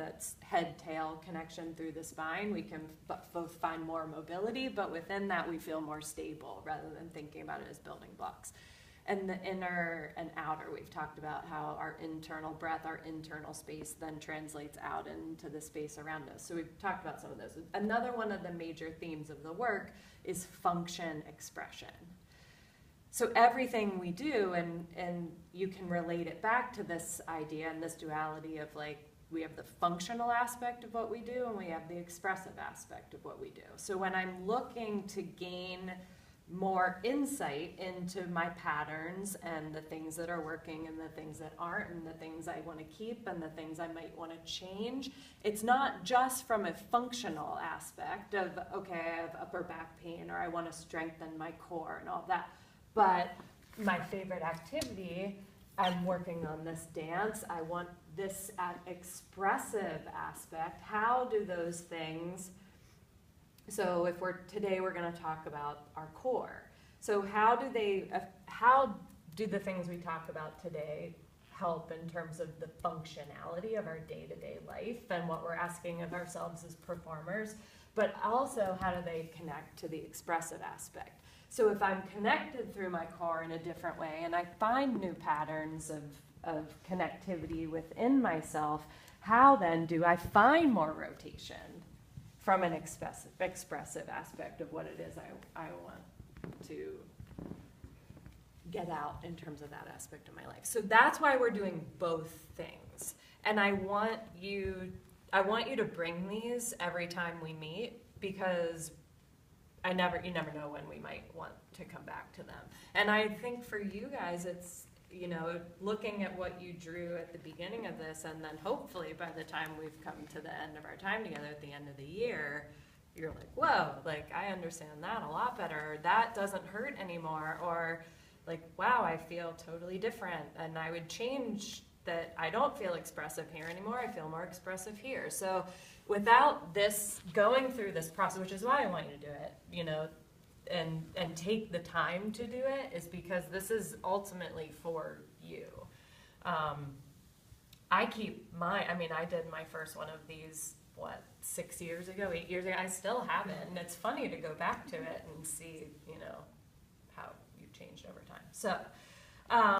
that's head-tail connection through the spine, we can both find more mobility, but within that we feel more stable rather than thinking about it as building blocks. And the inner and outer, we've talked about how our internal breath, our internal space then translates out into the space around us. So we've talked about some of those. Another one of the major themes of the work is function expression. So everything we do, and you can relate it back to this idea and this duality of like, we have the functional aspect of what we do and we have the expressive aspect of what we do. So when I'm looking to gain more insight into my patterns and the things that are working and the things that aren't and the things I want to keep and the things I might want to change, it's not just from a functional aspect of, okay, I have upper back pain or I want to strengthen my core and all that. But my favorite activity, I'm working on this dance, I want this expressive aspect. How do those things, so if today we're going to talk about our core. So how do the things we talk about today help in terms of the functionality of our day-to-day life and what we're asking of ourselves as performers, but also how do they connect to the expressive aspect? So if I'm connected through my core in a different way and I find new patterns of connectivity within myself, how then do I find more rotation from an expressive aspect of what it is I want to get out in terms of that aspect of my life? So that's why we're doing both things. And I want you to bring these every time we meet, because you never know when we might want to come back to them. And I think for you guys, it's, looking at what you drew at the beginning of this, and then hopefully by the time we've come to the end of our time together at the end of the year, you're like, whoa, like I understand that a lot better, or that doesn't hurt anymore, or like, wow, I feel totally different, and I would change that. I don't feel expressive here anymore, I feel more expressive here. So without this, going through this process, which is why I want you to do it, and take the time to do it, is because this is ultimately for you. I did my first one of these, 8 years ago? I still haven't, and it's funny to go back to it and see, how you've changed over time. So,